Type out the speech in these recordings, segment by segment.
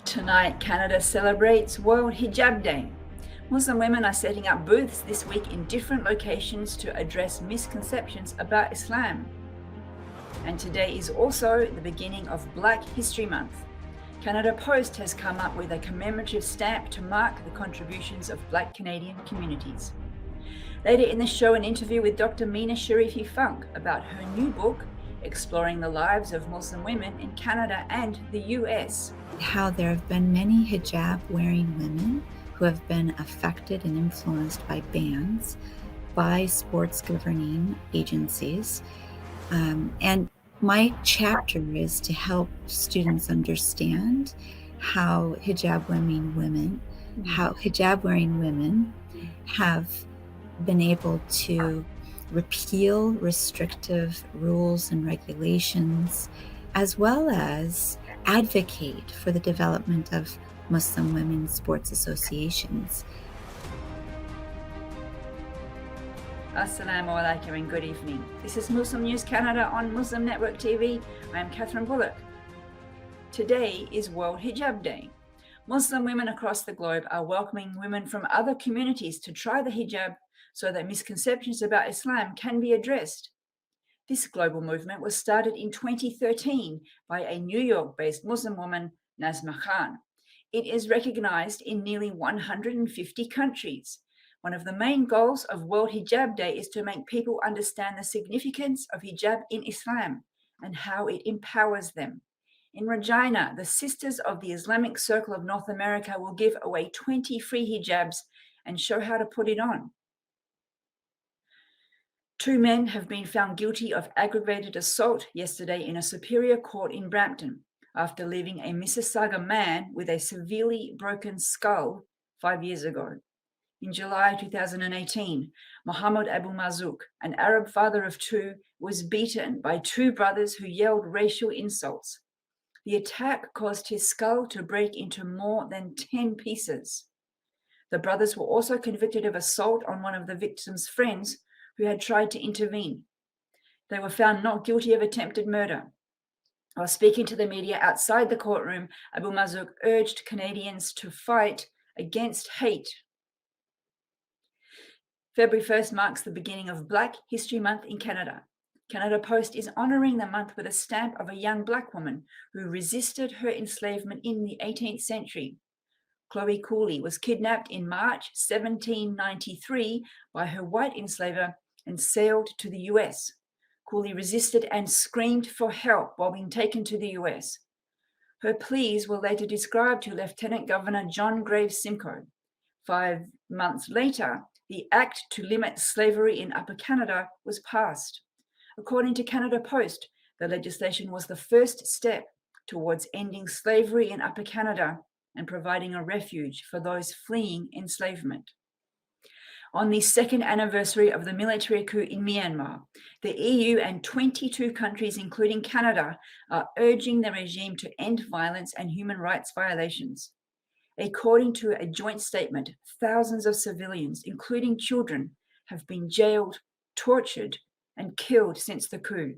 Tonight, Canada celebrates World Hijab Day. Muslim women are setting up booths this week in different locations to address misconceptions about Islam. And today is also the beginning of Black History Month. Canada Post has come up with a commemorative stamp to mark the contributions of Black Canadian communities. Later in the show, an interview with Dr. Mina Sharifi Funk about her new book, exploring the lives of Muslim women in Canada and the US. How there have been many hijab-wearing women who have been affected and influenced by bans, by sports governing agencies. And my chapter is to help students understand how hijab-wearing women have been able to repeal restrictive rules and regulations, as well as advocate for the development of Muslim women's sports associations. Assalamu alaikum and good evening. This is Muslim News Canada on Muslim Network TV. I am Catherine Bullock. Today is World Hijab Day. Muslim women across the globe are welcoming women from other communities to try the hijab so that misconceptions about Islam can be addressed. This global movement was started in 2013 by a New York-based Muslim woman, Nazma Khan. It is recognized in nearly 150 countries. One of the main goals of World Hijab Day is to make people understand the significance of hijab in Islam and how it empowers them. In Regina, the Sisters of the Islamic Circle of North America will give away 20 free hijabs and show how to put it on. 2 men have been found guilty of aggravated assault yesterday in a Superior Court in Brampton after leaving a Mississauga man with a severely broken skull 5 years ago. In July 2018, Mohammed Abu Marzouk, an Arab father of 2, was beaten by 2 brothers who yelled racial insults. The attack caused his skull to break into more than 10 pieces. The brothers were also convicted of assault on one of the victim's friends who had tried to intervene. They were found not guilty of attempted murder. While speaking to the media outside the courtroom, Abu Marzouk urged Canadians to fight against hate. February 1st marks the beginning of Black History Month in Canada. Canada Post is honouring the month with a stamp of a young Black woman who resisted her enslavement in the 18th century. Chloe Cooley was kidnapped in March 1793 by her white enslaver and sailed to the US. Cooley resisted and screamed for help while being taken to the US. Her pleas were later described to Lieutenant Governor John Graves Simcoe. 5 months later, the Act to Limit Slavery in Upper Canada was passed. According to Canada Post, the legislation was the first step towards ending slavery in Upper Canada and providing a refuge for those fleeing enslavement. On the 2nd anniversary of the military coup in Myanmar, the EU and 22 countries, including Canada, are urging the regime to end violence and human rights violations. According to a joint statement, thousands of civilians, including children, have been jailed, tortured, and killed since the coup.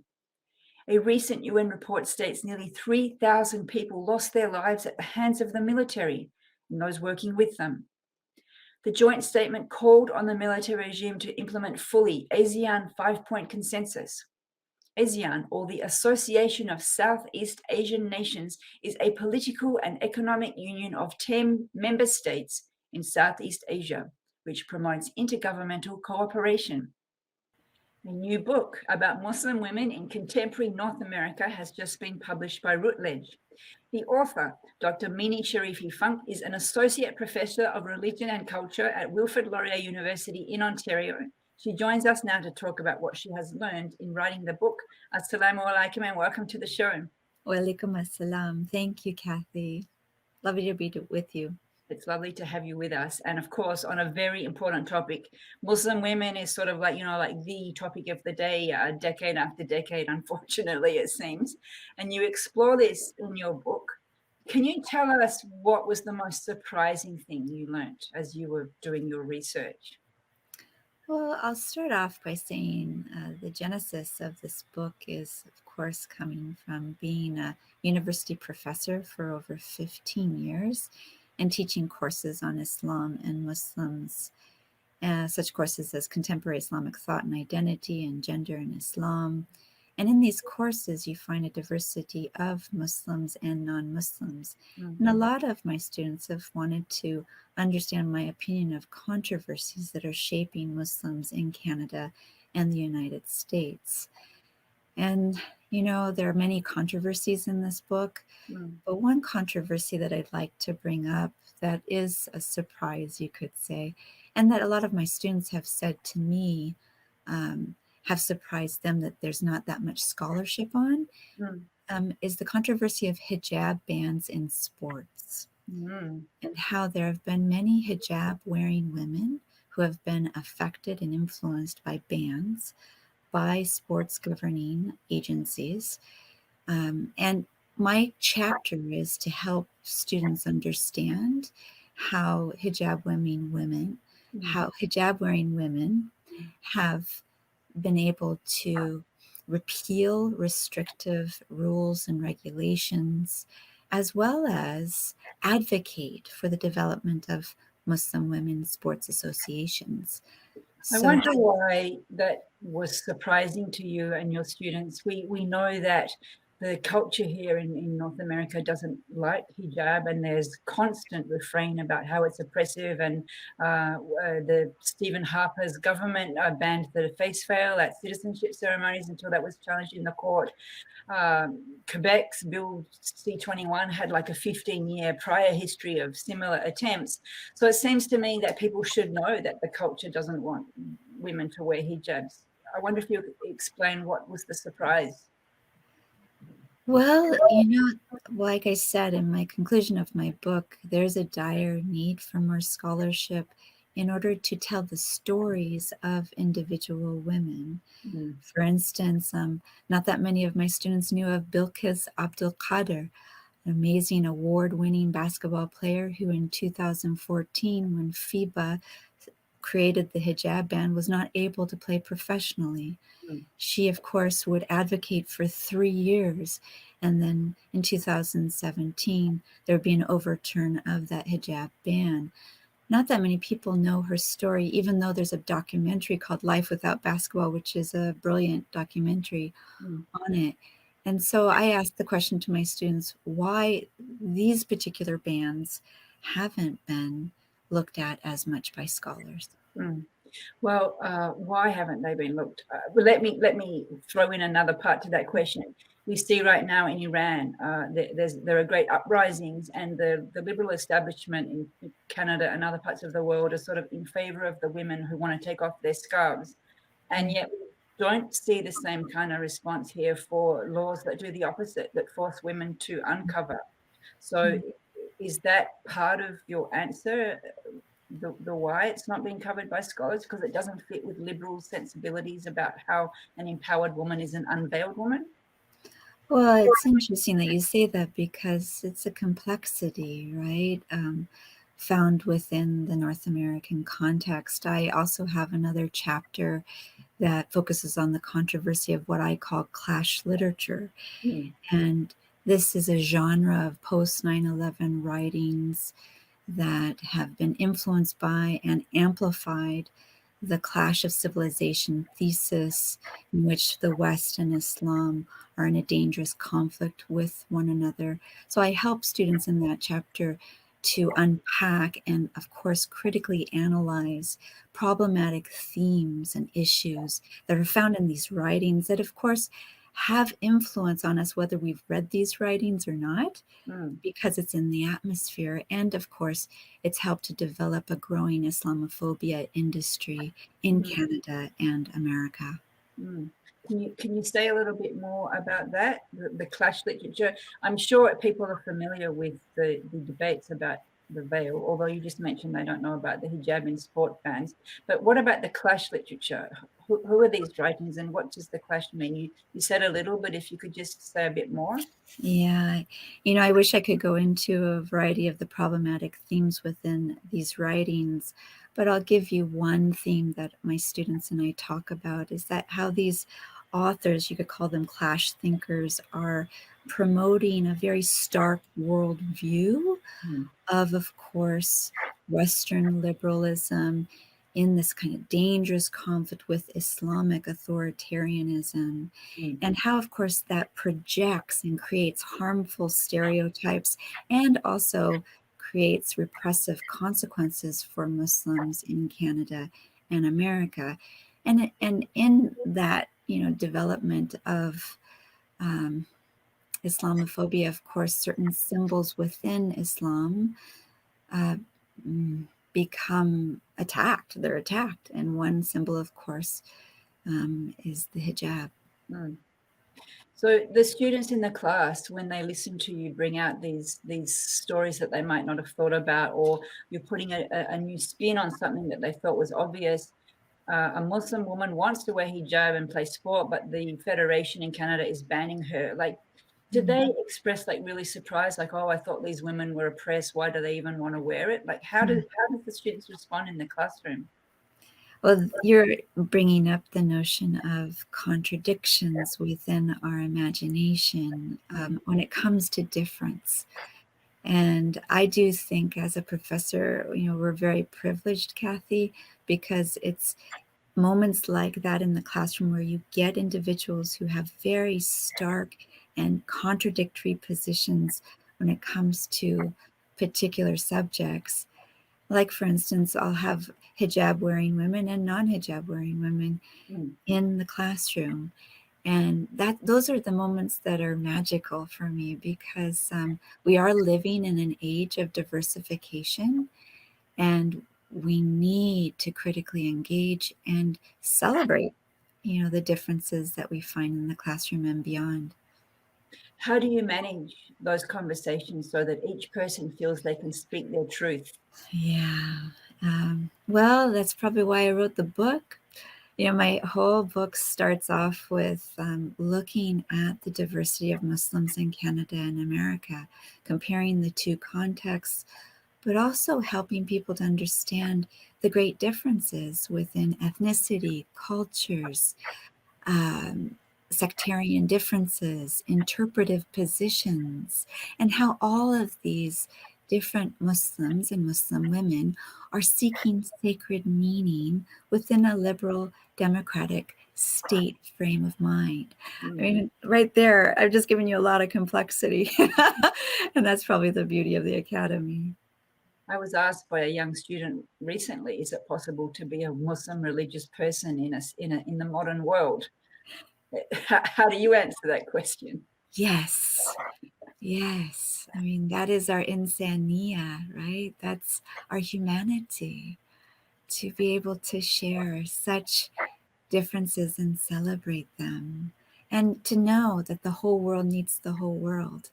A recent UN report states nearly 3,000 people lost their lives at the hands of the military and those working with them. The joint statement called on the military regime to implement fully ASEAN 5-point consensus. ASEAN, or the Association of Southeast Asian Nations, is a political and economic union of 10 member states in Southeast Asia, which promotes intergovernmental cooperation. A new book about Muslim women in contemporary North America has just been published by Routledge. The author, Dr. Mina Sharifi Funk, is an associate professor of religion and culture at Wilfrid Laurier University in Ontario. She joins us now to talk about what she has learned in writing the book. Assalamu alaikum and welcome to the show. Walaikum assalam. Thank you, Kathy. Lovely to be with you. It's lovely to have you with us. And of course, on a very important topic, Muslim women is sort of like, like the topic of the day, decade after decade, unfortunately, it seems. And you explore this in your book. Can you tell us what was the most surprising thing you learned as you were doing your research? Well, I'll start off by saying the genesis of this book is, of course, coming from being a university professor for over 15 years and teaching courses on Islam and Muslims, such courses as contemporary Islamic thought and identity and gender in Islam. And in these courses, you find a diversity of Muslims and non-Muslims. And a lot of my students have wanted to understand my opinion of controversies that are shaping Muslims in Canada and the United States. And, there are many controversies in this book, but one controversy that I'd like to bring up that is a surprise, you could say, and that a lot of my students have said to me, have surprised them that there's not that much scholarship on, is the controversy of hijab bans in sports, and how there have been many hijab-wearing women who have been affected and influenced by bans by sports governing agencies. And my chapter is to help students understand how hijab-wearing women have been able to repeal restrictive rules and regulations, as well as advocate for the development of Muslim women's sports associations. I So, wonder why that was surprising to you and your students. We know that the culture here in North America doesn't like hijab, and there's constant refrain about how it's oppressive. And the Stephen Harper's government banned the face veil at citizenship ceremonies until that was challenged in the court. Quebec's Bill C-21 had like a 15-year prior history of similar attempts. So it seems to me that people should know that the culture doesn't want women to wear hijabs. I wonder if you could explain what was the surprise. well, like I said in my conclusion of my book, there's a dire need for more scholarship in order to tell the stories of individual women. For instance, not that many of my students knew of Bilkis Abdul Qadir, an amazing award-winning basketball player who in 2014, when FIBA created the hijab ban, was not able to play professionally. She, of course, would advocate for 3 years, and then in 2017, there would be an overturn of that hijab ban. Not that many people know her story, even though there's a documentary called Life Without Basketball, which is a brilliant documentary on it. And so I asked the question to my students, why these particular bans haven't been looked at as much by scholars. Well, why haven't they been looked? Well, let me throw in another part to that question. We see right now in Iran, there are great uprisings, and the liberal establishment in Canada and other parts of the world are sort of in favor of the women who want to take off their scarves, and yet we don't see the same kind of response here for laws that do the opposite, that force women to uncover. So, is that part of your answer? The why it's not being covered by scholars, because it doesn't fit with liberal sensibilities about how an empowered woman is an unveiled woman? Well, it's interesting that you say that because it's a complexity, right? Found within the North American context. I also have another chapter that focuses on the controversy of what I call clash literature. And this is a genre of post 9/11 writings that have been influenced by and amplified the clash of civilization thesis, in which the West and Islam are in a dangerous conflict with one another. So I help students in that chapter to unpack and, of course, critically analyze problematic themes and issues that are found in these writings that, of course, have influence on us whether we've read these writings or not, because it's in the atmosphere. And of course, it's helped to develop a growing Islamophobia industry in Canada and America. Can you say a little bit more about that, the clash literature? I'm sure people are familiar with the debates about the veil, although you just mentioned they don't know about the hijab in sport bans. But what about the clash literature? Who are these writings, and what does the clash mean? You said a little, but if you could just say a bit more. Yeah, I wish I could go into a variety of the problematic themes within these writings, but I'll give you one theme that my students and I talk about, is that how these authors, you could call them clash thinkers, are promoting a very stark worldview Mm, of course, Western liberalism in this kind of dangerous conflict with Islamic authoritarianism, mm, and how, of course, that projects and creates harmful stereotypes and also creates repressive consequences for Muslims in Canada and America. And in that, development of um, Islamophobia, of course, certain symbols within Islam uh, become attacked. They're attacked. And one symbol, of course, is the hijab. mm. So the students in the class, when they listen to you bring out these stories that they might not have thought about, or you're putting a new spin on something that they felt was obvious, a Muslim woman wants to wear hijab and play sport, but the federation in Canada is banning her. Like, did Mm. they express like really surprised, like, oh, I thought these women were oppressed. Why do they even want to wear it? Like, how does the students respond in the classroom? Well, you're bringing up the notion of contradictions within our imagination when it comes to difference. And I do think, as a professor, we're very privileged, Kathy, because it's moments like that in the classroom where you get individuals who have very stark and contradictory positions when it comes to particular subjects. Like, for instance, I'll have hijab wearing women and non hijab wearing women Mm, in the classroom. And those are the moments that are magical for me because we are living in an age of diversification, and we need to critically engage and celebrate, the differences that we find in the classroom and beyond. How do you manage those conversations so that each person feels they can speak their truth? Yeah. Well, that's probably why I wrote the book. My whole book starts off with looking at the diversity of Muslims in Canada and America, comparing the two contexts, but also helping people to understand the great differences within ethnicity, cultures, um, sectarian differences, interpretive positions, and how all of these different Muslims and Muslim women are seeking sacred meaning within a liberal, democratic state frame of mind. I Mm. mean, right there, I've just given you a lot of complexity. And that's probably the beauty of the Academy. I was asked by a young student recently, is it possible to be a Muslim religious person in the modern world? How do you answer that question? Yes. Yes. I mean, that is our insania, right? That's our humanity, to be able to share such differences and celebrate them, and to know that the whole world needs the whole world.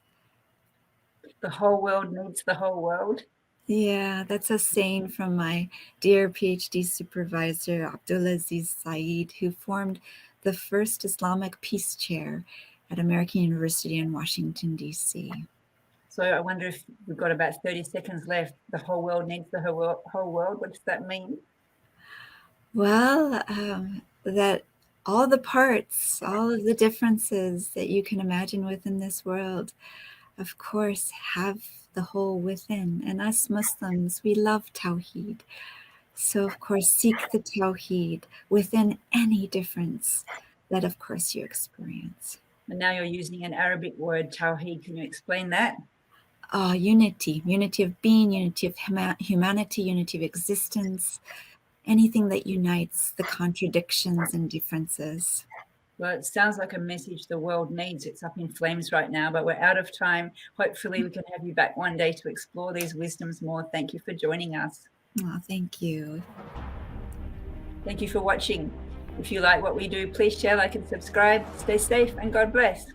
The whole world needs the whole world. Yeah, that's a saying from my dear PhD supervisor, Abdulaziz Saeed, who formed the first Islamic Peace Chair at American University in Washington, D.C. So I wonder if we've got about 30 seconds left. The whole world needs the whole world. What does that mean? Well, that all the parts, all of the differences that you can imagine within this world, of course, have the whole within. And us Muslims, we love Tawheed. So, of course, seek the Tawheed within any difference that, of course, you experience. And now you're using an Arabic word, tawheed. Can you explain that? Unity of being, unity of humanity, unity of existence, anything that unites the contradictions and differences. Well, it sounds like a message the world needs. It's up in flames right now, but we're out of time. Hopefully, we can have you back one day to explore these wisdoms more. Thank you for joining us. Oh, thank you. Thank you for watching. If you like what we do, please share, like, and subscribe. Stay safe, and God bless.